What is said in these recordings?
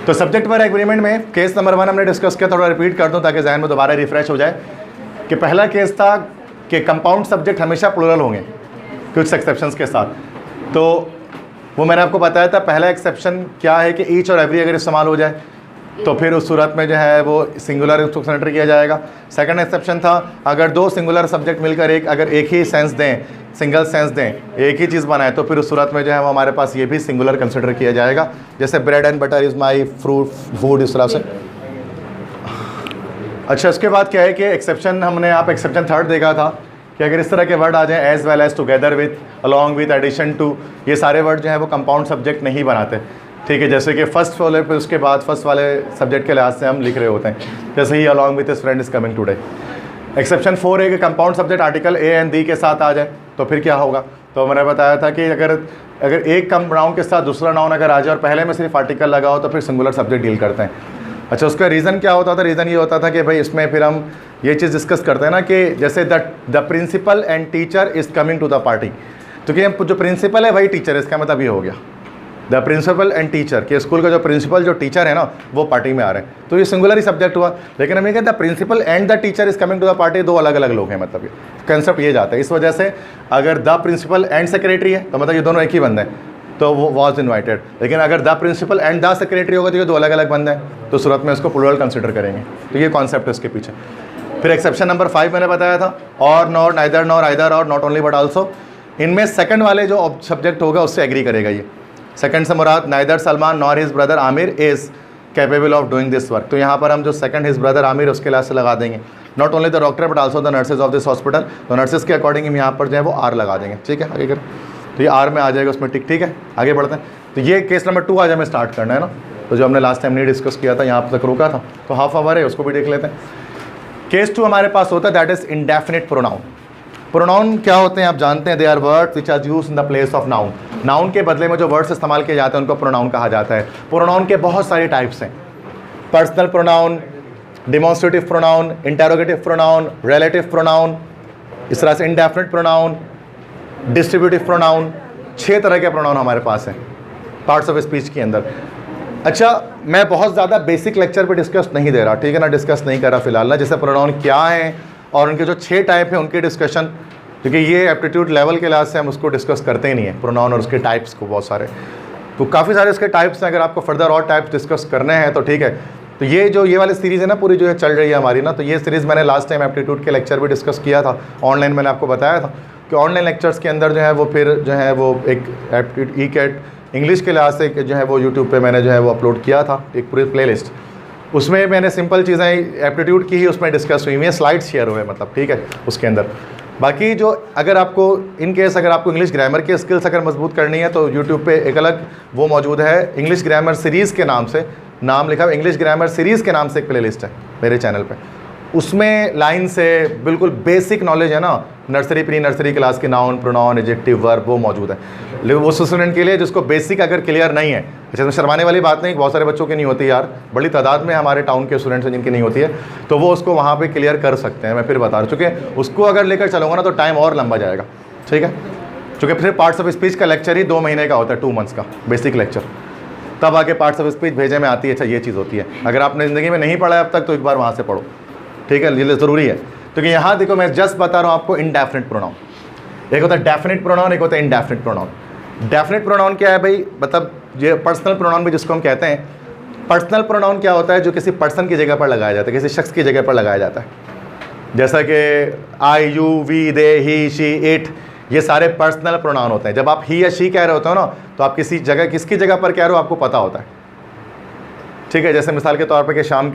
तो सब्जेक्ट पर एग्रीमेंट में केस नंबर 1 हमने डिस्कस किया, थोड़ा रिपीट कर दूं ताकि जहन में दोबारा रिफ्रेश हो जाए कि पहला केस था कि कंपाउंड सब्जेक्ट हमेशा प्लूरल होंगे कुछ एक्सेप्शंस के साथ। तो वो मैंने आपको बताया था पहला एक्सेप्शन क्या है कि ईच और एवरी अगर इस्तेमाल हो जाए तो फिर उस सूरत में जो है वो सिंगुलर उसको कंसिडर किया जाएगा। सेकंड एक्सेप्शन था अगर दो सिंगुलर सब्जेक्ट मिलकर अगर एक ही सेंस दें, सिंगल सेंस दें, एक ही चीज़ बनाए तो फिर उस सूरत में जो है वो हमारे पास ये भी सिंगुलर कंसिडर किया जाएगा। जैसे bread and butter is my food, इस तरह से। अच्छा, इसके बाद क्या है कि एक्सेप्शन हमने आप एक्सेप्शन थर्ड देखा था कि अगर इस तरह के वर्ड आ जाएं as well as, together with, along with, addition to, ये सारे वर्ड जो है वो कंपाउंड सब्जेक्ट नहीं बनाते। ठीक है, जैसे कि फर्स्ट वाले पे उसके बाद फर्स्ट वाले सब्जेक्ट के लिहाज से हम लिख रहे होते हैं, जैसे ही along with his friend is coming today. Exception 4 है कि compound subject article A and the के साथ आ जाए तो फिर क्या होगा। तो मैंने बताया था कि अगर एक नाउन के साथ दूसरा नाउन अगर आ जाए और पहले में सिर्फ आर्टिकल लगा हो तो फिर सिंगुलर सब्जेक्ट डील करते हैं। अच्छा, उसका रीज़न क्या होता था? रीज़न ये होता था कि भाई इसमें फिर हम ये चीज़ डिस्कस करते हैं ना कि जैसे the principal and teacher is coming to the party, क्योंकि हम जो प्रिंसिपल है वही टीचर है, इसका मतलब ये हो गया द प्रिंसिपल एंड टीचर, कि स्कूल का जो प्रिंसिपल जो टीचर है ना वो पार्टी में आ रहे हैं, तो ये सिंगुलर ही सब्जेक्ट हुआ। लेकिन हम ये कहते हैं the principal and the teacher is coming to the party, दो अलग अलग लोग हैं, मतलब ये कंसेप्ट ये जाता है। इस वजह से अगर द प्रिंसिपल एंड सेक्रेटरी है तो मतलब ये दोनों एक ही बंदे हैं, तो वो वॉज इन्वाइटेड। लेकिन अगर the principal and the secretary होगा तो ये दो अलग अलग बंदे हैं, तो सूरत में इसको प्लूरल कंसिडर करेंगे। तो ये कॉन्सेप्ट है इसके पीछे। फिर एक्सेप्शन नंबर 5 मैंने बताया था, और, नॉर, नाइदर, नॉर, आइदर, और, नॉट ओनली बट आल्सो। इनमें सेकंड वाले जो सब्जेक्ट होगा उससे एग्री करेगा ये। सेकंड से मुराद neither Salman nor his brother Aamir is capable of doing this work, तो यहाँ पर हम जो सेकंड हिज ब्रदर आमिर उसके लास्ट से लगा देंगे। Not only the doctor but also the nurses of this hospital, तो नर्सेज के अकॉर्डिंग हम यहाँ पर जो है वो आर लगा देंगे। ठीक है, आगे कर, तो ये आर में आ जाएगा उसमें टिक। ठीक है, आगे बढ़ते हैं। तो ये केस नंबर 2 आज हमें स्टार्ट करना है ना, तो जो हमने लास्ट टाइम नहीं डिस्कस किया था यहाँ तक रुका था, तो हाफ आवर है, उसको भी देख लेते हैं। केस 2 हमारे पास होता है that is indefinite pronoun. Pronoun क्या होते हैं आप जानते हैं, they are words which are used in the place of noun. Noun के बदले में जो वर्ड्स इस्तेमाल किए जाते हैं उनको प्रोनाउन कहा जाता है। प्रोनाउन के बहुत सारे टाइप्स हैं, personal pronoun, demonstrative pronoun, interrogative pronoun, relative pronoun, इस तरह से इंडेफिनिट प्रोनाउन, डिस्ट्रीब्यूटिव प्रोनाउन। 6 तरह के प्रोनाउन हमारे पास हैं पार्ट्स ऑफ स्पीच के अंदर। अच्छा, मैं बहुत ज़्यादा बेसिक लेक्चर पे डिस्कस नहीं दे रहा, ठीक है ना, डिस्कस नहीं कर रहा फिलहाल ना, जैसे प्रोनाउन क्या है और उनके जो 6 टाइप हैं उनके डिस्कशन, क्योंकि ये एप्टीट्यूड लेवल के लिहाज से हम उसको डिस्कस करते ही नहीं है प्रोनाउन और उसके टाइप्स को, बहुत सारे, तो काफ़ी सारे इसके टाइप्स हैं। अगर आपको फर्दर और टाइप्स डिस्कस करने हैं तो ठीक है। तो ये वाली सीरीज़ है ना पूरी जो है चल रही है हमारी ना, तो ये सीरीज़ मैंने लास्ट टाइम एप्टीट्यूड के लेक्चर भी डिस्कस किया था ऑनलाइन। मैंने आपको बताया था कि ऑनलाइन लेक्चर्स के अंदर जो है वो फिर जो है वो एक एप्टीट्यूड ई-कैट इंग्लिश के लिहाज से जो है वो यूट्यूब पे मैंने जो है वो अपलोड किया था एक पूरी प्लेलिस्ट, उसमें मैंने सिंपल चीज़ें एप्टीट्यूड की ही उसमें डिस्कस हुई हैं, स्लाइड शेयर हुए, मतलब ठीक है उसके अंदर। बाकी जो अगर आपको इन केस अगर आपको इंग्लिश ग्रामर की स्किल्स अगर मजबूत करनी है तो यूट्यूब पे एक अलग वो मौजूद है, इंग्लिश ग्रामर सीरीज़ के नाम से, नाम लिखा इंग्लिश ग्रामर सीरीज़ के नाम से एक प्लेलिस्ट है मेरे चैनल पे। उसमें लाइन से बिल्कुल बेसिक नॉलेज है ना, नर्सरी प्री नर्सरी क्लास के नाउन, प्रोनाउन, एडजेक्टिव, वर्ब, वो मौजूद है। लेकिन वो स्टूडेंट के लिए जिसको बेसिक अगर क्लियर नहीं है, अच्छा इसमें शर्माने वाली बात नहीं, बहुत सारे बच्चों की नहीं होती यार, बड़ी तादाद में हमारे टाउन के स्टूडेंट्स हैं जिनकी नहीं होती है, तो वो उसको वहाँ पे क्लियर कर सकते हैं। मैं फिर बता चुके उसको अगर लेकर चलूँगा ना तो टाइम और लंबा जाएगा, ठीक है, क्योंकि फिर पार्ट्स ऑफ स्पीच का लेक्चर ही 2 महीने का होता है, 2 मंथ्स का बेसिक लेक्चर, तब आके पार्ट्स ऑफ स्पीच भेजे में आती है। अच्छा ये चीज़ होती है, अगर आपने ज़िंदगी में नहीं पढ़ा है अब तक तो एक बार वहाँ से पढ़ो, ठीक है, ये ज़रूरी है। क्योंकि यहाँ देखो मैं जस्ट बता रहा हूँ आपको इंडेफिनिट प्रोनाउन, एक होता है डेफिनिट प्रोनाउन, एक होता है इंडेफिनिट प्रोनाउन। डेफिनिट प्रोनाउन क्या है भाई, मतलब ये पर्सनल प्रोनाउन भी जिसको हम कहते हैं। पर्सनल प्रोनाउन क्या होता है, जो किसी पर्सन की जगह पर लगाया जाता है, किसी शख्स की जगह पर लगाया जाता है, जैसा कि I, you, we, they, he, she, it, ये सारे पर्सनल प्रोनाउन होते हैं। जब आप ही या शी कह रहे होते हो ना तो आप किसी जगह किसकी जगह पर कह रहे हो आपको पता होता है, ठीक है। जैसे मिसाल के तौर पर कि शाम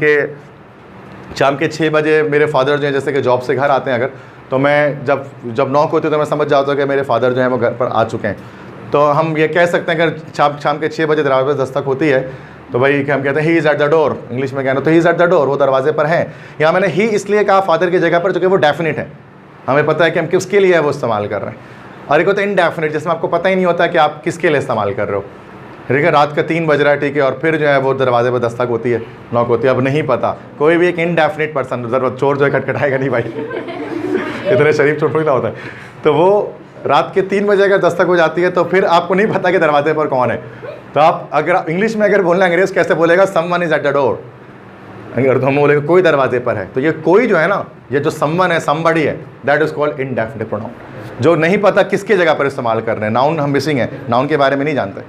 के 6 बजे मेरे फादर जो है जैसे कि जॉब से घर आते हैं अगर, तो मैं जब नॉक होती है तो मैं समझ जाता हूँ कि मेरे फादर जो है वो घर पर आ चुके हैं। तो हम ये कह सकते हैं अगर शाम के 6 बजे दरवाजे पर दस्तक होती है तो भाई हम कहते हैं he is at the door, English में कहना तो he is at the door, वो दरवाजे पर हैं। यहाँ मैंने ही इसलिए कहा फादर की जगह पर जो कि वो डेफिनेट है, हमें पता है कि हम किसके लिए है वो इस्तेमाल कर रहे हैं। और एक होता है इनडेफिनेट, जिसमें आपको पता ही नहीं होता कि आप किसके लिए इस्तेमाल कर रहे हो, ठीक है, रात का 3 बज रहा है, ठीक है, और फिर जो है वो दरवाजे पर दस्तक होती है, नॉक होती है, अब नहीं पता। कोई भी एक इनडेफिनेट पर्सन, ज़रूरत चोर जो है खटखटाएगा नहीं भाई इतने शरीफ चोट थोड़ी ना होता है। तो वो रात के 3 बजे अगर दस्तक हो जाती है तो फिर आपको नहीं पता कि दरवाजे पर कौन है, तो आप अगर आप इंग्लिश में अगर बोलना अंग्रेज कैसे बोलेगा, someone is at the door. अगर तो हम बोलेंगे कोई दरवाजे पर है, तो ये कोई जो है ना, ये जो समवन है, समबडी है, that is called indefinite pronoun, जो नहीं पता किसके जगह पर इस्तेमाल कर रहे हैं। नाउन हम मिसिंग है, नाउन के बारे में नहीं जानते।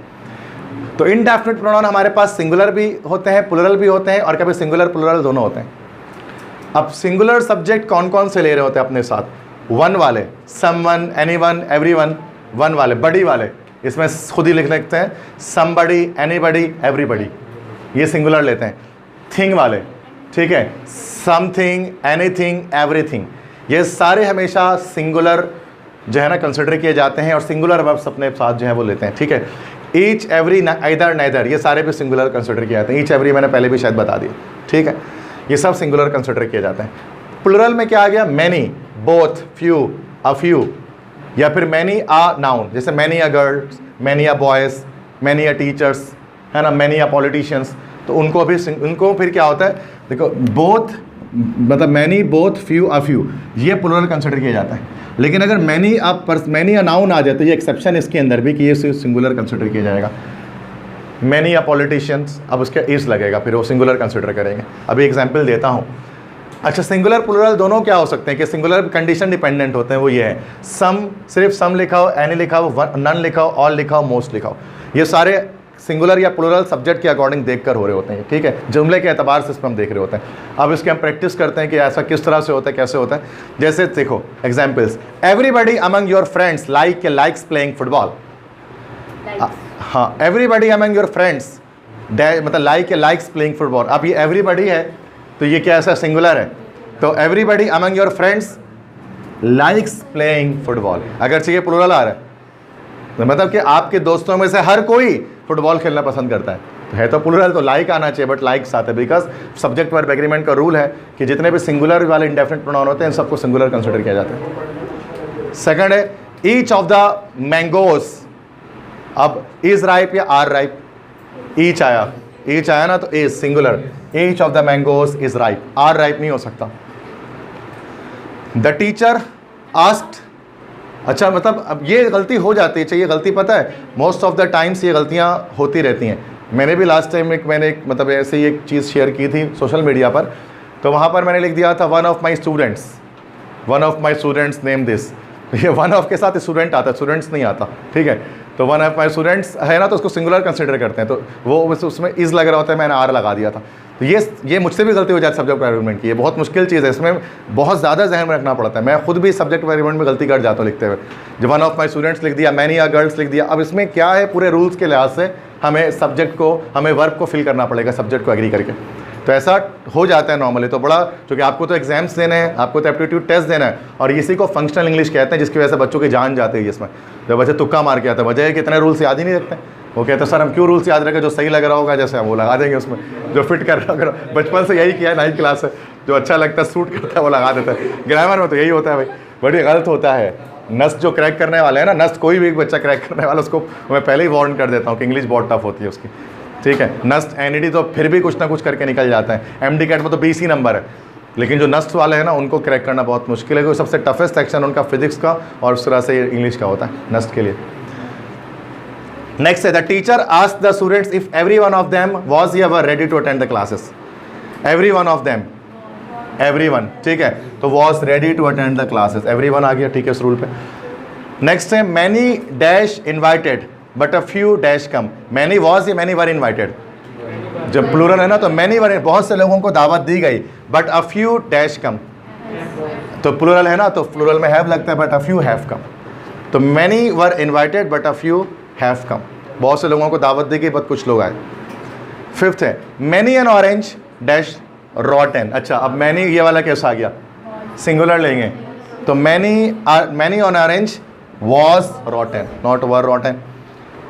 तो इंडेफिनिट प्रोनाउन हमारे पास सिंगुलर भी होते हैं, प्लुरल भी होते हैं, और कभी सिंगुलर प्लुरल दोनों होते हैं। अब सिंगुलर सब्जेक्ट कौन कौन से ले रहे होते हैं अपने साथ? वन वाले, समवन, एनीवन, एवरीवन। वन वाले, बड़ी वाले, इसमें खुद ही लिख लेते हैं, समबडी, एनीबडी, एवरीबडी, ये सिंगुलर लेते हैं। थिंग वाले, ठीक है, समथिंग, एनीथिंग, एवरीथिंग, ये सारे हमेशा सिंगुलर जो है ना कंसिडर किए जाते हैं, और सिंगुलर वर्ब्स अपने साथ जो है वो लेते हैं, ठीक है। ईच, एवरी, आइदर, नाइदर, ये सारे भी सिंगुलर कंसिडर किए जाते हैं। ईच, एवरी मैंने पहले भी शायद बता दिया, ठीक है, ये सब सिंगुलर कंसिडर किए जाते हैं। प्लुरल में क्या आ गया? Many, both, few, a few, या फिर मैनी आ नाउन, जैसे मैनी आ गर्ल्स, मैनी आ बॉयज़, मैनी आ टीचर्स, है ना, मैनी आ पॉलिटिशियंस। तो उनको भी, उनको फिर क्या होता है, देखो बोथ मतलब many, both, few, a few, ये प्लुरल कंसिडर किया जाता है। लेकिन अगर मैनी आ नाउन आ जाए तो ये एक्सेप्शन इसके अंदर भी कि ये सिंगुलर कंसिडर किया जाएगा। मैनी आ पॉलिटिशियंस, अब उसका इज लगेगा, फिर वो सिंगुलर कंसिडर करेंगे। अभी एग्जाम्पल देता हूँ। अच्छा, सिंगुलर प्लुरल दोनों क्या हो सकते हैं कि सिंगुलर कंडीशन डिपेंडेंट होते हैं, वो ये है, सम, सिर्फ सम लिखा हो, एनी लिखा हो, नन लिखा हो, ऑल लिखा हो, मोस्ट लिखा हो, ये सारे सिंगुलर या प्लुरल सब्जेक्ट के अकॉर्डिंग देखकर हो रहे होते हैं, ठीक है, जुमले के एतबार से इसमें हम देख रहे होते हैं। अब इसके हम प्रैक्टिस करते हैं कि ऐसा किस तरह से होता है, कैसे होता है। जैसे देखो examples, everybody among your friends likes playing football. हाँ, एवरीबडी अमंग योर फ्रेंड्स मतलब लाइक्स प्लेइंग फुटबॉल। अब ये एवरीबडी है तो ये क्या ऐसा सिंगुलर है, तो everybody among your friends likes playing football. अगर चाहिए प्लुरल आ रहा है तो मतलब कि आपके दोस्तों में से हर कोई फुटबॉल खेलना पसंद करता है तो प्लुरल तो लाइक आना चाहिए, बट लाइक्स आते हैं, बिकॉज सब्जेक्ट वर्ब एग्रीमेंट का रूल है कि जितने भी सिंगुलर वाले इंडेफिनिट प्रोनाउन होते हैं इन सबको सिंगुलर कंसिडर किया जाता है। सेकंड है ईच ऑफ द मैंगोज। अब इज राइप या आर राइप, ईच आया ना, तो is singular, each of the mangoes is ripe, are ripe नहीं हो सकता। द टीचर आस्क्ड, अच्छा मतलब अब ये गलती हो जाती है, चाहिए गलती पता है मोस्ट ऑफ द टाइम्स ये गलतियाँ होती रहती हैं। मैंने भी लास्ट टाइम मैंने एक मतलब ऐसे ही एक चीज़ शेयर की थी सोशल मीडिया पर, तो वहाँ पर मैंने लिख दिया था one of my students name this. ये वन ऑफ के साथ स्टूडेंट आता है, स्टूडेंट्स नहीं आता, ठीक है। तो वन ऑफ माई स्टूडेंट्स है ना, तो उसको सिंगुलर कंसिडर करते हैं, तो वो उसमें इज लग रहा होता है, मैंने आर लगा दिया था। तो ये मुझसे भी गलती हो जाती है सब्जेक्ट एग्रीमेंट की, ये बहुत मुश्किल चीज़ है, इसमें बहुत ज़्यादा जहन में रखना पड़ता है। मैं खुद भी सब्जेक्ट एग्रीमेंट में गलती कर जाता हूँ लिखते हुए, जब वन ऑफ माई स्टूडेंट्स लिख दिया, मैनी आ गर्ल्स लिख दिया। अब इसमें क्या है, पूरे रूल्स के लिहाज से हमें सब्जेक्ट को, हमें वर्ब को फिल करना पड़ेगा सब्जेक्ट को एग्री करके, तो ऐसा हो जाता है नॉर्मली। तो बड़ा, क्योंकि आपको तो एग्जाम्स देने हैं, आपको तो एप्टीट्यूड टेस्ट देना है, और इसी को फंक्शनल इंग्लिश कहते हैं, जिसकी वजह से बच्चों की जान जाती है इसमें। जब बच्चे तुक्का मार के आते हैं, वजह है कि इतने रूल्स याद ही नहीं रखते, वो कहते हैं सर हम क्यों रूल्स याद रखें, जो सही लग रहा होगा जैसे हम वो लगा देंगे उसमें, जो फिट कर रहा होगा। बचपन से यही किया है 9th क्लास से, जो अच्छा लगता है, सूट करता है, वो लगा देता है। ग्रामर में तो यही होता है भाई, बड़ी गलत होता है। नस्ट जो क्रैक करने वाले हैं ना, नस्ट कोई भी बच्चा क्रैक करने वाला, उसको मैं पहले ही वार्न कर देता हूँ कि इंग्लिश बहुत टफ होती है उसकी, ठीक है। नस्ट एनईडी तो फिर भी कुछ ना कुछ करके निकल जाता है, एमडी कैट में तो 20 ही नंबर है, लेकिन जो नस्ट वाले हैं ना उनको क्रैक करना बहुत मुश्किल है, क्योंकि सबसे टफेस्ट सेक्शन उनका फिजिक्स का और उस तरह से इंग्लिश का होता है नस्ट के लिए। नेक्स्ट है the teacher asked the students if every one of them was ever ready to attend the classes. Every one of them, every one, ठीक है, तो was ready to attend the classes, every one आ गया, ठीक है, इस rule पे। Next है many dash invited but a few dash come. Many was या मैनी वर इन्वाइटेड, जब प्लूरल है ना तो मैनी वर, बहुत से लोगों को दावत दी गई, बट अ फ्यू डैश कम, तो प्लूरल है ना तो प्लूरल में हैव लगता है, but a few have come. तो many were invited but a few have come, बहुत से लोगों को दावत दी गई बट कुछ लोग आए। फिफ्थ है मैनी एन ऑरेंज डैश रॉटन। अच्छा, अब मैनी ये वाला कैसा आ गया, सिंगुलर लेंगे, तो many on orange was रॉटन, not were रॉटन।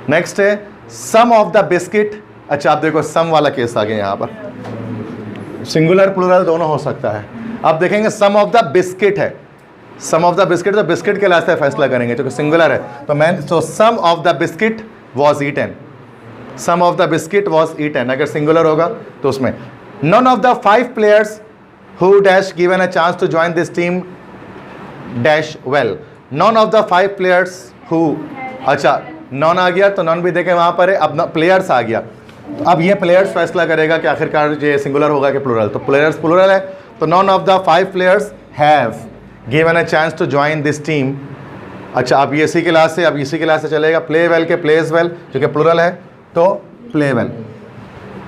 Next है सम ऑफ द बिस्किट। अच्छा, आप देखो सम वाला केस आ गया यहाँ पर, सिंगुलर प्लूरल दोनों हो सकता है। अब देखेंगे सम ऑफ द बिस्किट है, सम ऑफ द बिस्किट, तो बिस्किट के लास्ट फैसला करेंगे क्योंकि सिंगुलर है, तो some of the biscuit was eaten, some of the biscuit was eaten. अगर सिंगुलर होगा तो उसमें none of the 5 players who dash given a chance to join this team dash well. None of the 5 players who, अच्छा none आ गया तो non भी देखें वहाँ पर है। अब प्लेयर्स आ गया, तो अब ये प्लेयर्स फैसला करेगा कि आखिरकार ये सिंगुलर होगा कि प्लूरल। तो प्लेयर्स प्लूरल है, तो none of the 5 players have given a chance to join this team. अच्छा, अब ये इसी क्लास से, अब इसी क्लास से चलेगा। प्ले वेल के प्लेज वेल, जो कि प्लूरल है, तो प्ले वेल।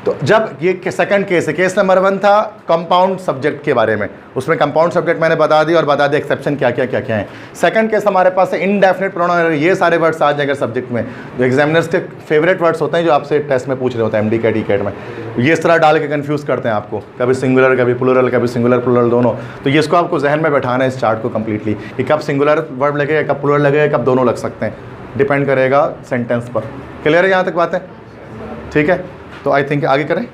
तो जब ये सेकंड केस है, केस नंबर 1 था कंपाउंड सब्जेक्ट के बारे में, उसमें कंपाउंड सब्जेक्ट मैंने बता दी और बता दिया एक्सेप्शन क्या क्या है। सेकंड केस हमारे पास है इनडेफिनिट प्रोनाउन, ये सारे वर्ड्स आ जाएंगे सब्जेक्ट में, जो एग्जामिनर्स के फेवरेट वर्ड्स होते हैं, जो आपसे टेस्ट में पूछ रहे होते हैं एमडी के टीकेट में, ये इस तरह डाल के कन्फ्यूज़ करते हैं आपको, कभी सिंगुलर कभी प्लूरल, कभी सिंगुलर प्लूरल दोनों। तो ये इसको आपको जहन में बैठाना है इस चार्ट को कम्प्लीटली, कि कब सिंगुलर वर्ड लगेगा, कब प्लूरल लगेगा, कब दोनों लग सकते हैं, डिपेंड करेगा सेंटेंस पर। क्लियर है यहाँ तक बातें? ठीक है, तो आई थिंक आगे करें।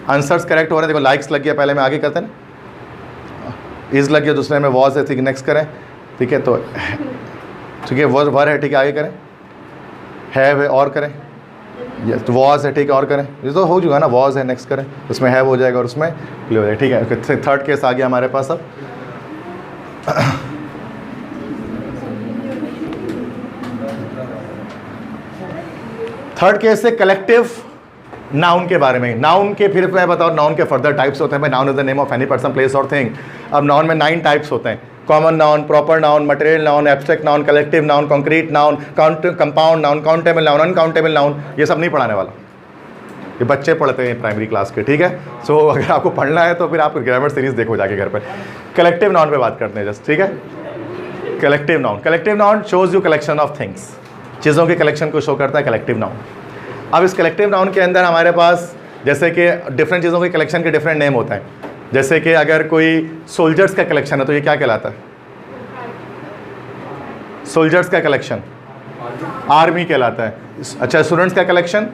आंसर्स करेक्ट हो रहे हैं, देखो लाइक्स लग गया, पहले में आगे करते हैं, इज लग गया, दूसरे में वॉज है, ठीक, नेक्स्ट करें। ठीक है, तो ठीक है, वर है, ठीक है, आगे करें। हैव है और करें, यस, वॉज है, ठीक है, और करें। ये तो हो चुका ना, वॉज है, नेक्स्ट करें, उसमें हैव हो जाएगा और उसमें प्ले हो जाएगा। ठीक है, थर्ड केस आ गया हमारे पास। अब थर्ड केस से कलेक्टिव नाउन के बारे में। नाउन के फिर मैं बताऊँ, नाउन के फर्दर टाइप्स होते हैं भाई। Noun is the name of any person, place और थिंग। अब नाउन में 9 टाइप्स होते हैं, common noun, proper noun, material noun, abstract noun, collective noun, concrete noun, compound noun, countable noun, uncountable noun. ये सब नहीं पढ़ाने वाला, ये बच्चे पढ़ते हैं प्राइमरी क्लास के। ठीक है, सो अगर आपको पढ़ना है तो फिर आप ग्रामर सीरीज देखो जाके घर पर। कलेक्टिव नाउन पे बात करते हैं जस्ट। ठीक है, collective noun. Collective noun shows you collection of things, चीज़ों के कलेक्शन को शो करता है कलेक्टिव नाउन। अब इस कलेक्टिव नाउन के अंदर हमारे पास जैसे कि डिफरेंट चीज़ों के कलेक्शन के डिफरेंट नेम होते हैं। जैसे कि अगर कोई सोल्जर्स का कलेक्शन है तो ये क्या कहलाता है? सोल्जर्स का कलेक्शन आर्मी कहलाता है। अच्छा, स्टूडेंट्स का कलेक्शन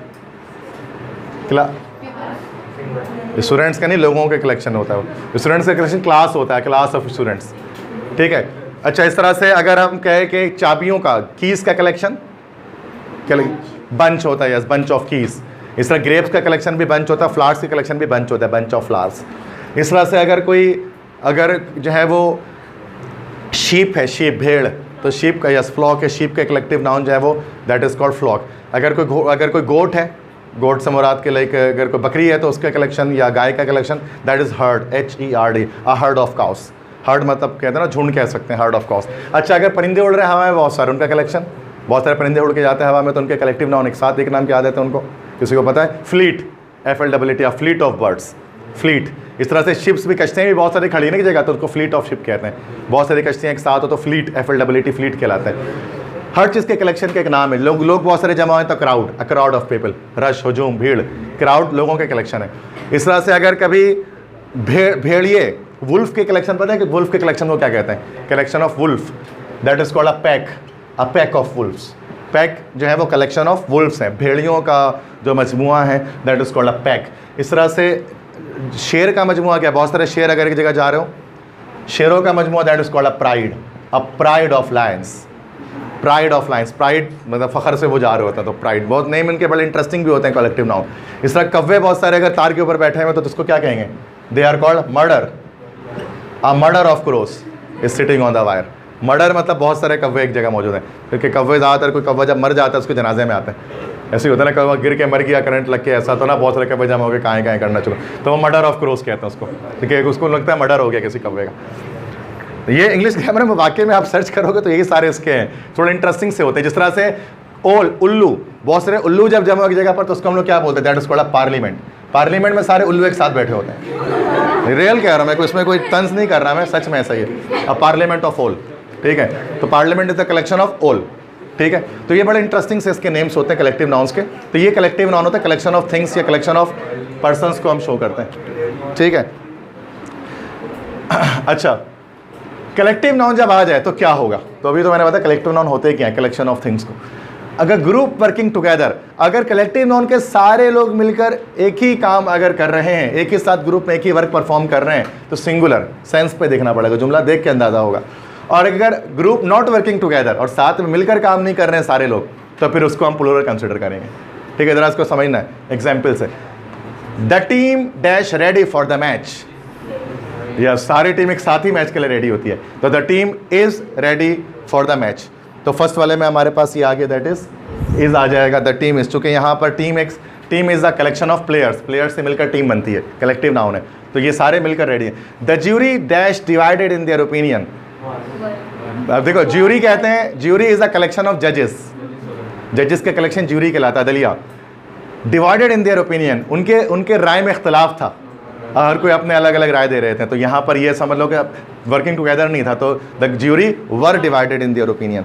स्टूडेंट्स का नहीं, लोगों के कलेक्शन होता है। स्टूडेंट्स का कलेक्शन क्लास होता है, क्लास ऑफ स्टूडेंट्स। ठीक है, अच्छा, इस तरह से अगर हम कहें कि चाबियों का, कीज़ का कलेक्शन बंच होता है, यस, बंच ऑफ कीज़। इस तरह ग्रेप्स का कलेक्शन भी बंच होता है, फ्लावर्स का कलेक्शन भी बंच होता है, बंच ऑफ फ्लावर्स। इस तरह से अगर जो है वो शीप है, शीप भेड़, तो शीप का, यस, फ्लॉक है, शीप का कलेक्टिव नाउन जो है वो दैट इज़ कॉल्ड फ्लॉक। अगर कोई गोट है, गोट से मुराद के लाइक अगर कोई बकरी है तो उसका कलेक्शन, या गाय का collection, that is heard, HERD, a herd of cows. Heard मतलब कहते हैं ना, झुंड कह सकते हैं, हर्ड ऑफ काउस। अच्छा, अगर परिंदे उड़ रहे हैं हवा में बहुत सारे, उनका कलेक्शन, बहुत सारे परिंदे उड़ के जाते हैं हवा में, तो उनके कलेक्टिव नाउन एक साथ एक नाम क्या देते हैं उनको, किसी को पता है? Fleet, FLEET, fleet of birds, fleet. इस तरह से शिप्स भी, कश्तियाँ भी बहुत सारी खड़ी नहीं की जगह, तो उसको फ्लीट ऑफ शिप कहते हैं। बहुत सारी कश्तियाँ एक साथ हो तो फ्लीट, FLEET, फ्लीट कहलाता है। हर चीज़ के कलेक्शन का एक नाम है। लोग बहुत सारे जमा हैं तो crowd, a crowd of people, rush, हुजूम, भीड़, क्राउड लोगों के कलेक्शन है। इस तरह से अगर कभी भेड़िए, वुल्फ के कलेक्शन, पता है कि वुल्फ के कलेक्शन को क्या कहते हैं? Collection of wolf, that is called a pack of wolfs. Pack जो है वो कलेक्शन ऑफ वुल्फ्स है, भेड़ियों का जो मजमुआ है, that is called a pack. इस तरह से शेर का मजमुआ क्या, बहुत सारे शेर अगर एक जगह जा रहे हो, शेरों का मजमुआ, that is called a pride of lions. Pride of lions, pride मतलब फ़खर से वो जा रहे होते हैं, तो प्राइड। बहुत नेम इनके बड़े इंटरेस्टिंग भी होते हैं कलेक्टिव नाउन। इस तरह कव्वे बहुत सारे अगर तार के ऊपर बैठे हुए तो उसको क्या कहेंगे? They are called murder, a murder of crows is sitting on the wire. Murder मतलब बहुत सारे कव्वे एक जगह मौजूद हैं, क्योंकि कव्वे ज़्यादातर, कोई कव्वा जब मर जाता है उसके जनाजे में आते हैं। ऐसे ही होता है ना, कव्वा गिर के मर गया, करंट लग के, ऐसा तो ना, बहुत सारे कव्वे जमा हो गए, कहाँ करना चलो, तो वो मर्डर ऑफ क्रोस कहते हैं उसको। ठीक है, उसको लगता है मर्डर हो गया किसी कव्वे का। ये इंग्लिश ग्रामर में वाकई में आप सर्च करोगे तो यही सारे इसके हैं, थोड़े इंटरेस्टिंग से होते हैं। जिस तरह से उल्लू, बहुत सारे उल्लू जब जमा की जगह पर तो उसको हम लोग क्या बोलते हैं? That is called a parliament. Parliament में सारे उल्लू एक साथ बैठे होते हैं। रियल कह रहा हूँ मैं, इसमें कोई तंज नहीं कर रहा मैं, सच में ऐसा ही है। अ पार्लियामेंट ऑफ ओल, ठीक है, तो parliament is the collection of ओल। ठीक है, तो ये बड़े इंटरेस्टिंग से इसके नेम्स होते हैं कलेक्टिव नाउन्स के। तो ये कलेक्टिव नाउन होता है कलेक्शन ऑफ थिंग्स या कलेक्शन ऑफ पर्सनस को हम शो करते हैं। ठीक है, अच्छा, कलेक्टिव नाउन जब आ जाए तो क्या होगा? तो अभी तो मैंने बताया कलेक्टिव नाउन होते क्या है, कलेक्शन ऑफ थिंग्स को। अगर ग्रुप वर्किंग टुगेदर, अगर कलेक्टिव नाउन के सारे लोग मिलकर एक ही काम अगर कर रहे हैं, एक ही साथ ग्रुप में एक ही वर्क परफॉर्म कर रहे हैं, तो सिंगुलर सेंस पे देखना पड़ेगा, जुमला देख के अंदाजा होगा। और अगर ग्रुप नॉट वर्किंग टुगेदर और साथ में मिलकर काम नहीं कर रहे हैं सारे लोग, तो फिर उसको हम प्लूरल कंसिडर करेंगे। ठीक है, जरा इसको समझना है एग्जाम्पल से। The team dash ready for the match, या सारी टीम एक साथ ही मैच के लिए रेडी होती है, तो the team is ready for the match. तो फर्स्ट वाले में हमारे पास ये आ गया, दैट इज इज आ जाएगा, द टीम इज, चूँकि यहाँ पर team is the collection of players, players से मिलकर टीम बनती है, कलेक्टिव नाउन है, तो ये सारे मिलकर रेडी हैं। The jury dash divided in their opinion, अब देखो ज्यूरी कहते हैं, jury is the collection of जजेस, जजेस का कलेक्शन ज्यूरी कहलाता है, दलिया। डिवाइडेड इन देयर ओपिनियन, उनके राय में इख्तलाफ था, हर कोई अपने अलग अलग राय दे रहे थे, तो यहाँ पर ये समझ लो कि वर्किंग टुगेदर नहीं था, तो the jury were divided in their opinion.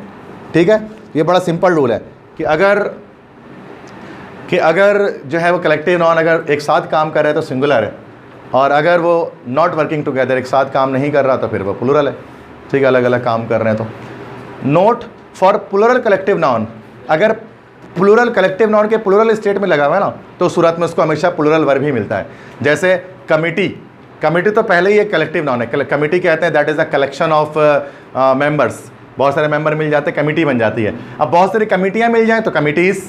ठीक है, ये बड़ा सिंपल रूल है कि अगर जो है वो कलेक्टिव नॉन अगर एक साथ काम कर रहे हैं तो सिंगुलर है, और अगर वो नॉट वर्किंग टुगेदर एक साथ काम नहीं कर रहा तो फिर वो प्लूरल है। ठीक है, अलग अलग काम कर रहे हैं तो। Note for plural collective noun, अगर प्लूरल कलेक्टिव नाउन के प्लूरल स्टेट में लगा हुआ है ना, तो उस सूरत में उसको हमेशा प्लूरल वर्ब ही मिलता है। जैसे कमिटी, कमिटी तो पहले ही एक कलेक्टिव नाउन है, कमिटी कहते हैं that is a collection of members, बहुत सारे मेंबर मिल जाते हैं, कमिटी बन जाती है। अब बहुत सारी कमिटियाँ मिल जाएँ तो कमिटीज़,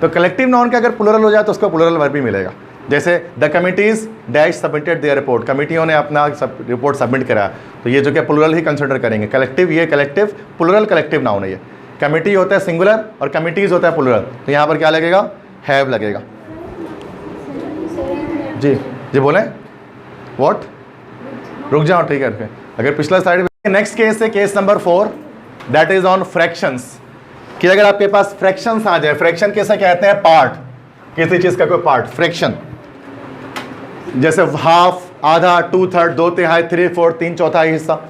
तो कलेक्टिव नाउन का अगर प्लूरल हो जाए तो उसको प्लूरल वर्ब भी मिलेगा। जैसे the committees dash submitted their report, कमिटियों ने अपना रिपोर्ट सबमिट करा, तो ये जो कि प्लूरल ही कंसिडर करेंगे। कलेक्टिव, ये कलेक्टिव प्लूरल कलेक्टिव नाउन है। ये कमिटी होता है सिंगुलर और कमिटीज़ होता है प्लूरल, तो यहाँ पर क्या लगेगा, हैव लगेगा। जी जी बोलें, व्हाट, रुक जाओ, ठीक है। अगर पिछला साइड, नेक्स्ट केस है case number 4, that is on fractions, कि अगर आपके पास फ्रैक्शंस आ जाए, फ्रैक्शन कैसे कहते हैं, पार्ट, किसी चीज़ का कोई पार्ट, फ्रैक्शन, जैसे हाफ, आधा, 2/3, 2/3, 3/4, 3/4 हिस्सा।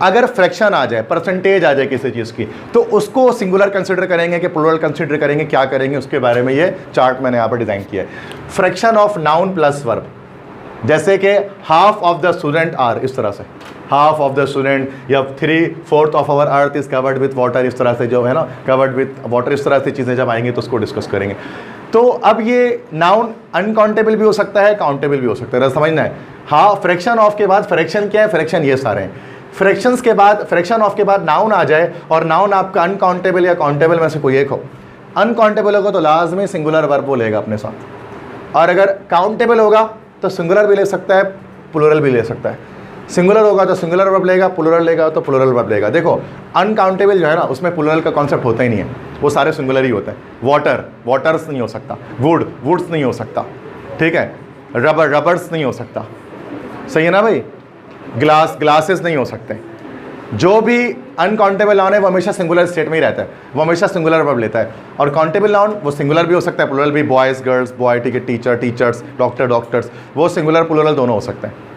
अगर फ्रैक्शन आ जाए, परसेंटेज आ जाए किसी चीज़ की, तो उसको सिंगुलर कंसिडर करेंगे कि प्लूरल कंसिडर करेंगे, क्या करेंगे उसके बारे में ये चार्ट मैंने यहाँ पर डिज़ाइन किया है। Fraction of noun plus verb, जैसे कि half of the student are, इस तरह से हाफ ऑफ द स्टूडेंट, या 3/4 of our earth is covered with water, इस तरह से जो है ना, कवर्ड विथ वाटर, इस तरह से चीज़ें जब आएंगी तो उसको डिस्कस करेंगे। तो अब ये नाउन अनकाउंटेबल भी हो सकता है, काउंटेबल भी हो सकता है, समझना है। हाँ, फ्रैक्शन ऑफ के बाद फ्रैक्शन क्या है, फ्रैक्शन ये सारे हैं। फ्रैक्शंस के बाद, फ्रैक्शन ऑफ के बाद नाउन आ जाए और नाउन आपका अनकाउंटेबल या काउंटेबल में से कोई एक हो, अनकाउंटेबल होगा तो लाजमी सिंगुलर वर्ब बोलेगा अपने साथ, और अगर काउंटेबल होगा तो सिंगुलर भी ले सकता है, प्लूरल भी ले सकता है। सिंगुलर होगा तो सिंगुलर वर्ब लेगा, प्लूरल लेगा तो प्लूरल वर्ब लेगा। देखो अनकाउंटेबल जो है ना, उसमें प्लूरल का कॉन्सेप्ट होता ही नहीं है, वो सारे सिंगुलर ही होते हैं। वाटर, वाटर्स नहीं हो सकता, वुड, वुड्स नहीं हो सकता, ठीक है, रबर, रबर्स नहीं हो सकता, सही है ना भाई, ग्लास, ग्लासेस नहीं हो सकते। जो भी अनकाउंटेबल नाउन है वो हमेशा सिंगुलर स्टेट में ही रहता है, वो हमेशा सिंगुलर वर्ब लेता है। और काउंटेबल नाउन वो सिंगुलर भी हो सकता है, प्लूरल भी, बॉयज़, गर्ल्स, बॉय, ठीक है, टीचर, टीचर्स, डॉक्टर, डॉक्टर्स, वो सिंगुलर प्लूरल दोनों हो सकते हैं।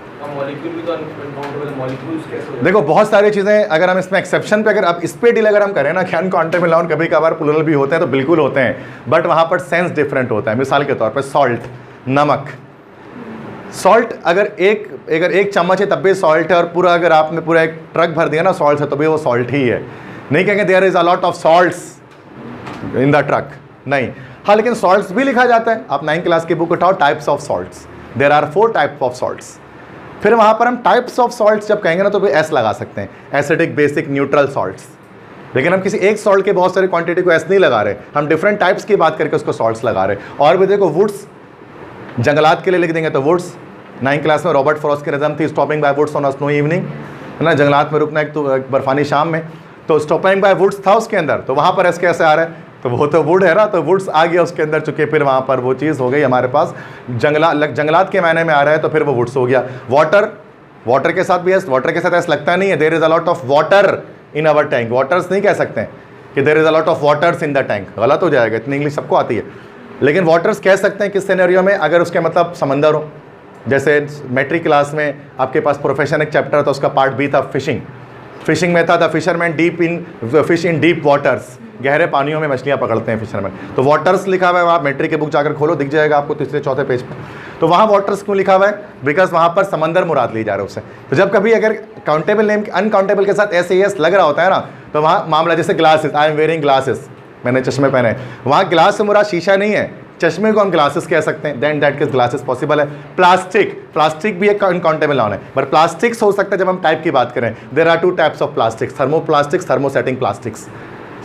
देखो बहुत सारी चीज़ें, अगर हम इसमें एक्सेप्शन पे, अगर आप इस पे डील अगर हम करें ना कि अनकाउंटेबल नाउन कभी कभार प्लूरल भी होते हैं, तो बिल्कुल होते हैं, बट वहाँ पर सेंस डिफरेंट होता है। मिसाल के तौर पर सॉल्ट, नमक, सॉल्ट अगर एक चम्मच है तब भी सॉल्ट है, और पूरा अगर आपने पूरा एक ट्रक भर दिया ना सॉल्ट से तो भी वो सॉल्ट ही है। नहीं कहेंगे there is a lot of salts in the truck, नहीं। हाँ, लेकिन सॉल्ट्स भी लिखा जाता है। आप 9th क्लास की बुक उठाओ, types of salts, there are 4 types of salts. फिर वहाँ पर हम टाइप्स ऑफ सॉल्ट्स जब कहेंगे ना तो फिर एस लगा सकते हैं, एसिडिक, बेसिक, न्यूट्रल सॉल्ट्स। लेकिन हम किसी एक सॉल्ट के बहुत सारी क्वांटिटी को एस नहीं लगा रहे, हम डिफरेंट टाइप्स की बात करके उसको सॉल्ट्स लगा रहे। और भी देखो, वुड्स, जंगलात के लिए लिख देंगे तो वुड्स। 9th क्लास में रॉबर्ट फ्रॉस्ट की नज़म थी, stopping by woods on a snow evening, है ना, जंगलात में रुकना एक बर्फानी शाम में, तो स्टॉपिंग बाय वुड्स था उसके अंदर, तो वहाँ पर एस कैसे आ रहा है, तो वो तो वुड है ना, तो वुड्स आ गया उसके अंदर, चुके फिर वहाँ पर वो चीज़ हो गई हमारे पास, जंगलात के मायने में आ रहा है तो फिर वो वुड्स हो गया। वाटर, वाटर के साथ भी एस, वाटर के साथ एस लगता नहीं है। There is a lot of water in our tank, waters नहीं कह सकते हैं कि there is a lot of waters in the tank, गलत हो जाएगा, इतनी इंग्लिश सबको आती है। लेकिन वाटर्स कह सकते हैं किस सिनेरियो में, अगर उसके मतलब समंदर हो। जैसे मैट्रिक क्लास में आपके पास प्रोफेशन एक चैप्टर था, उसका पार्ट बी था फिशिंग। फिशिंग में था the fisherman fish in deep waters, गहरे पानियों में मछलियाँ पकड़ते हैं फिशरमैन, तो वाटर्स लिखा हुआ है। आप मैट्रिक की बुक जाकर खोलो, दिख जाएगा आपको 3-4 पेज पे। तो वहाँ वाटर्स क्यों लिखा हुआ है, बिकॉज वहाँ पर समंदर मुराद ली जा रहा है उससे। तो जब कभी अगर काउंटेबल नेम अनकाउंटेबल के साथ ऐसे एस लग रहा होता है ना, तो वहाँ मामला, जैसे glasses, I am wearing glasses, मैंने चश्मे पहने हैं, वहाँ ग्लास से मुराद शीशा नहीं है, चश्मे को हम ग्लासेस कह सकते हैं, then that case glasses possible है। प्लास्टिक, प्लास्टिक भी एक अनकाउंटेबल नाउन है, बट प्लास्टिक्स हो सकता है जब हम टाइप की बात करें। There are 2 types of plastics, thermoplastics, thermosetting plastics.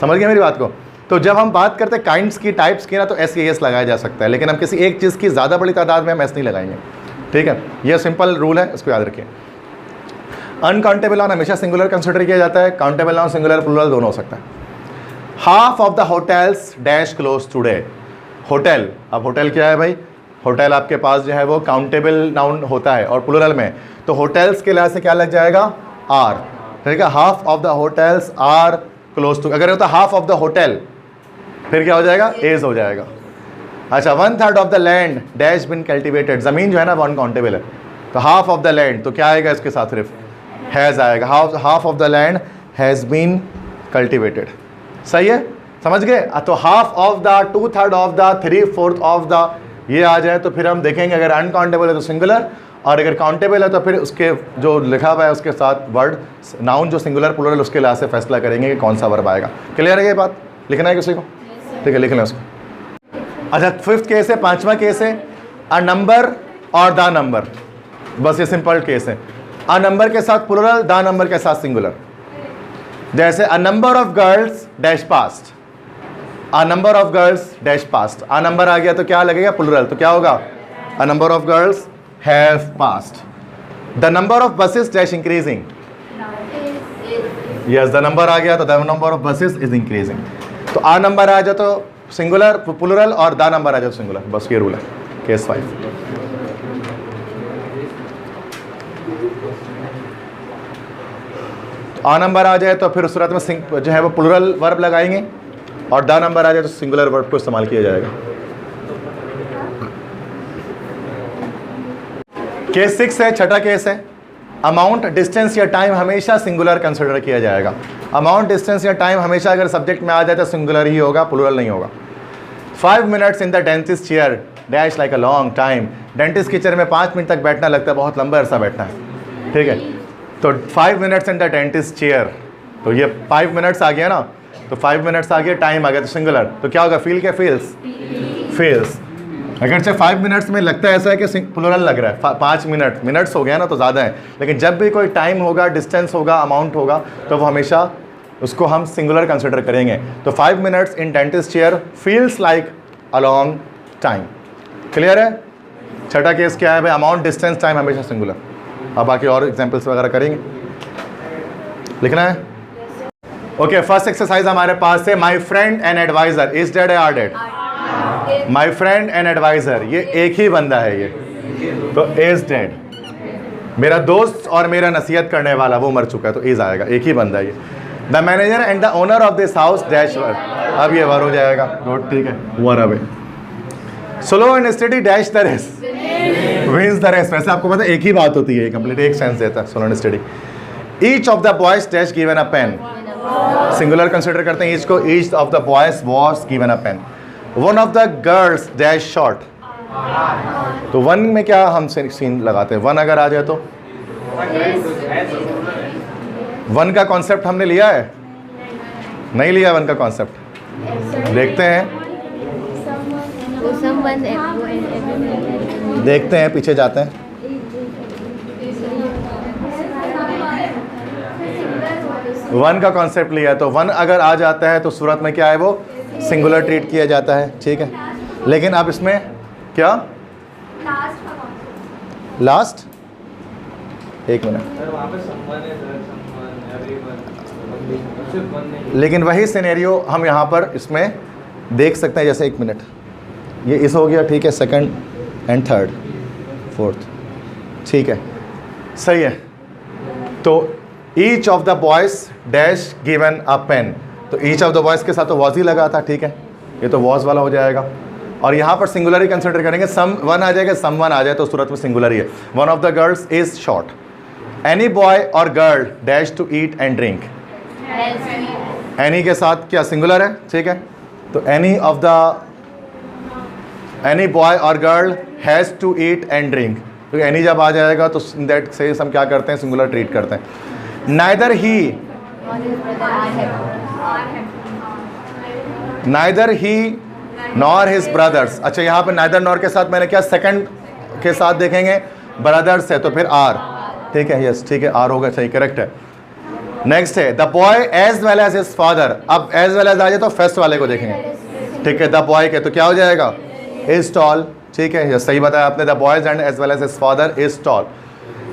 समझ गए मेरी बात को? तो जब हम बात करते हैं काइंड्स की, टाइप्स की ना, तो एस लगाया जा सकता है, लेकिन हम किसी एक चीज़ की ज़्यादा बड़ी तादाद में हम एस नहीं लगाएंगे, ठीक है। यह सिंपल रूल है, इसको याद रखिए। अनकाउंटेबल नाउन हमेशा सिंगुलर कंसिडर किया जाता है, काउंटेबल नाउन सिंगुलर प्लूरल दोनों हो सकता है। Half of the hotels dash close today. Hotel, अब होटल क्या है भाई, होटल आपके पास जो है वो काउंटेबल नाउन होता है और प्लूरल में, तो होटल्स के लिहाज से क्या लग जाएगा, आर, ठीक है। Half of the hotels are close to, अगर होता हाफ ऑफ द होटल फिर क्या हो जाएगा, एज हो जाएगा। अच्छा, 1/3 of the land dash been cultivated, ज़मीन जो है ना वो अनकाउंटेबल है, तो हाफ ऑफ द लैंड तो क्या आएगा इसके साथ, सिर्फ हैज़ आएगा, half of the land has been cultivated. सही है, समझ गए। तो half of the, 2/3 of the, 3/4 of the, ये आ जाए तो फिर हम देखेंगे अगर अनकाउंटेबल है तो सिंगुलर, और अगर काउंटेबल है तो फिर उसके जो लिखा हुआ है उसके साथ वर्ड नाउन जो सिंगुलर प्लूरल उसके लिहाज से फैसला करेंगे कि कौन सा वर्ब आएगा। क्लियर है ये बात, लिखना है किसी को, ठीक है लिख लें उसको। अच्छा, 5th केस है, 5वां केस है, अ नंबर और द नंबर, बस ये सिंपल केस है। अ नंबर के साथ प्लूरल, द नंबर के साथ सिंगुलर। जैसे a number of girls dash passed, a number of girls dash passed, a number आ गया तो क्या लगेगा, प्लूरल, तो क्या होगा, a number of girls have passed. The number of buses dash increasing, yes, the number आ गया तो the number of buses is increasing. तो आ नंबर आ जाए तो सिंगुलर प्लूरल और द नंबर आ जाए तो सिंगुलर, बस ये रूल है। केस 5, आ नंबर आ जाए तो फिर उस सूरत में जो है वो प्लूरल वर्ब लगाएंगे, और द नंबर आ जाए तो सिंगुलर वर्ब को इस्तेमाल किया जाएगा। केस 6 है, छठा केस है, अमाउंट, डिस्टेंस या टाइम हमेशा सिंगुलर कंसिडर किया जाएगा। अमाउंट, डिस्टेंस या टाइम हमेशा अगर सब्जेक्ट में आ जाए तो सिंगुलर ही होगा, प्लूरल नहीं होगा। 5 minutes in the dentist chair dash like a long time, dentist की चेयर में 5 मिनट तक बैठना लगता है बहुत लंबा अरसा बैठना है, ठीक है। तो 5 minutes in the dentist chair, तो ये 5 मिनट्स आ गया ना, तो 5 मिनट्स आ गया, टाइम आ गया तो सिंगुलर, तो क्या होगा, फील क्या, फील्स, फील्स। अगर से 5 मिनट्स में लगता है ऐसा है कि प्लूरल लग रहा है, 5 मिनट्स हो गया ना तो ज़्यादा है, लेकिन जब भी कोई टाइम होगा, डिस्टेंस होगा, अमाउंट होगा, तो वो हमेशा उसको हम सिंगुलर कंसिडर करेंगे। तो 5 minutes in dentist chair feels like a long time. Clear है। छठा केस क्या है भाई, अमाउंट, डिस्टेंस, टाइम हमेशा सिंगुलर। अब बाकी और एग्जाम्पल्स वगैरह करेंगे, लिखना है। ओके, फर्स्ट एक्सरसाइज हमारे पास है, my friend and advisor is dead are dead. My friend and advisor, ये एक ही बंदा है, ये तो इज डेड। मेरा दोस्त और मेरा नसीहत करने वाला वो मर चुका है, तो इज आएगा, एक ही बंदा है ये। The manager and the owner of this house dash वर, अब ये वर हो जाएगा, नोट, ठीक है, वर। अब slow and steady dash the race wins the race. वैसे आपको पता है एक ही बात होती है, कंप्लीट एक सेंस देता है, slow and steady. Each of the boys dash given a pen, singular consider करते हैं ईच को, each of the boys was given a pen. One of the girls dash short, तो वन में क्या हम सीन लगाते हैं, वन अगर आ जाए तो वन का कॉन्सेप्ट हमने लिया है, नहीं लिया वन का कॉन्सेप्ट, देखते हैं देखते हैं, पीछे जाते हैं। वन का कॉन्सेप्ट लिया है, तो वन अगर आ जाता है तो सूरत में क्या है, वो सिंगुलर ट्रीट किया जाता है, ठीक है। लेकिन अब इसमें क्या, लास्ट, एक मिनट, लेकिन वही सिनेरियो हम यहाँ पर इसमें देख सकते हैं, जैसे एक मिनट, ये इस हो गया, ठीक है, सेकंड एंड थर्ड फोर्थ, ठीक है, सही है। तो each of the boys dash given a pen, तो ईच ऑफ द बॉयज़ के साथ तो वॉज ही लगा था, ठीक है, ये तो वॉज वाला हो जाएगा। और यहाँ पर सिंगुलर ही कंसिडर करेंगे, सम वन आ जाएगा, सम वन आ जाए तो सूरत में सिंगुलर ही है। One of the girls is short. Any boy or girl dash to eat and drink, any के साथ क्या सिंगुलर है, ठीक है, तो any of the, any boy or girl has to eat and drink, तो एनी जब आ जाएगा तो दैट से हम क्या करते हैं, सिंगुलर ट्रीट करते हैं। नाइदर ही, नाइदर ही नॉर हिज ब्रदर्स, अच्छा यहाँ पे नाइदर नॉर के साथ मैंने क्या, सेकंड के साथ देखेंगे, ब्रदर्स है तो फिर आर, ठीक है, यस, ठीक है, आर होगा, सही, करेक्ट है। नेक्स्ट है the boy as well as his father, अब एज वेल एज आ जाए तो फर्स्ट वाले को देखेंगे, ठीक है, द बॉय के तो क्या हो जाएगा, इज टॉल, ठीक है, यस, सही बताया आपने, the boys and as well as his father is tall.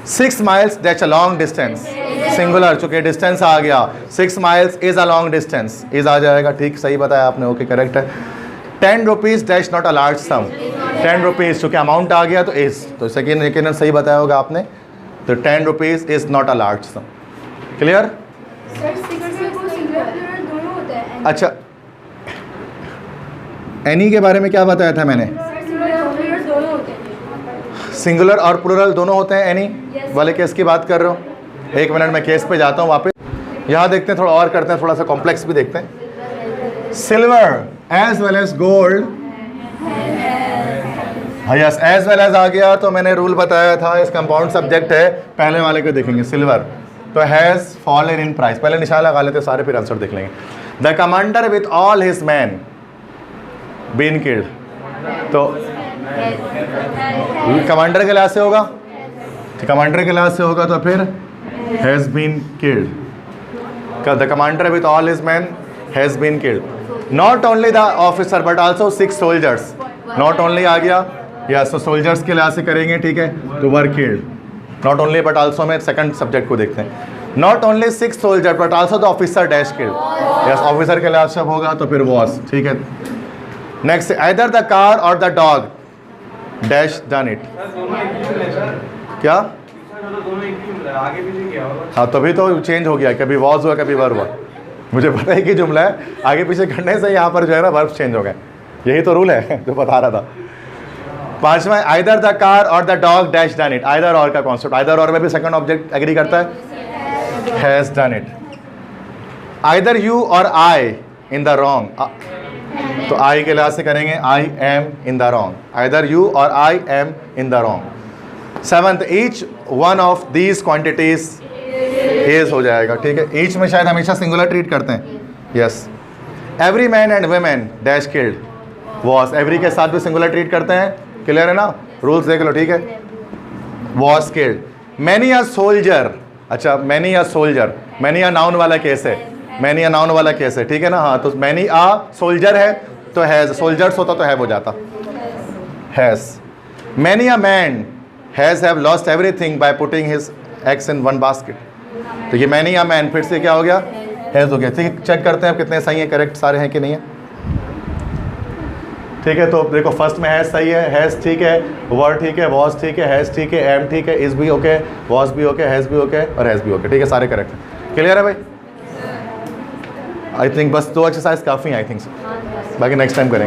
6 miles dash a long distance, singular, चूंकि डिस्टेंस आ गया 6 miles is a long distance, is आ जाएगा, ठीक सही बताया आपने, ओके करेक्ट है। 10 rupees dash not a large sum, 10 rupees चूँकि अमाउंट आ गया तो इज़, तो सेकेंड यकीनन सही बताया होगा आपने, तो 10 rupees is not a large some. Clear? अच्छा, एनी के बारे में क्या बताया था मैंने? सिंगुलर और प्लूरल दोनों होते हैं एनी वाले केस की बात कर रहे हो। एक मिनट में केस पे जाता हूँ वापस, यहाँ देखते हैं, थोड़ा और करते हैं, थोड़ा सा कॉम्प्लेक्स भी देखते हैं। Silver as well as gold, yes as well as आ गया तो मैंने रूल बताया था, इस कंपाउंड सब्जेक्ट है, पहले वाले को देखेंगे सिल्वर, तो हैज़ फॉलन इन प्राइस, पहले निशान लगा लेते सारे, फिर आंसर देख लेंगे। The commander with all his man been killed, तो कमांडर के लिहाज से होगा, तो कमांडर के लिहाज से होगा तो फिर has been killed, the commander with all his men has been killed. Not only the officer but also 6 soldiers, not only आ गया, यस तो सोल्जर्स के लिहाज से करेंगे, ठीक है, तो were killed, not only but also में सेकंड सब्जेक्ट को देखते हैं। Not only 6 soldier but also the officer dash killed, yes officer के लिहाज से होगा तो फिर वॉज, ठीक है। नेक्स्ट, आइदर द कार और the dog dash done it, क्या? हाँ तभी तो चेंज हो गया, कभी वॉज हुआ कभी वर हुआ, मुझे पता है कि जुमला है, आगे पीछे करने से यहाँ पर जो है ना वर्ब चेंज हो गए, यही तो रूल है जो बता रहा था। पांचवा, आइदर द कार और the dog dash done it, either और का कॉन्सेप्ट, आइदर और में भी सेकंड ऑब्जेक्ट एग्री करता है, has done it. Either you और आई इन द रॉन्ग, तो आई के लिहाज से करेंगे I am in the wrong, either you और I am in the wrong. Seventh, each one of these quantities is हो जाएगा, ठीक है, ईच में शायद हमेशा सिंगुलर ट्रीट करते हैं, yes. Every man and women dash killed was, every के साथ भी सिंगुलर ट्रीट करते हैं, क्लियर है ना, रूल्स देख लो, ठीक है, was killed. Many a soldier, अच्छा many a soldier, many a noun वाला केस है, मैनी अ नाउन वाला केस है, ठीक है ना, हाँ तो मैनी अ सोल्जर है तो हैज़, सोल्जर्स होता तो हैव हो जाता, has. Many a man has have lost everything by putting his eggs in one basket, तो ये मैनी अ मैन फिर से क्या हो गया, हैज़ हो गया, ठीक है। चेक करते हैं कितने सही हैं, करेक्ट सारे हैं कि नहीं है, ठीक है। तो देखो फर्स्ट में हैज़ सही है, हैज़ ठीक है, वर ठीक है, वॉज ठीक है, हैज़ ठीक है, एम ठीक है, इज़ भी ओके, वॉज भी ओके, हैज़ भी ओके और हैज़ भी ओके, ठीक है, सारे करेक्ट हैं, क्लियर है भाई। आई थिंक बस 2 एक्सरसाइज काफ़ी हैं, आई थिंक बाकी नेक्स्ट टाइम करेंगे।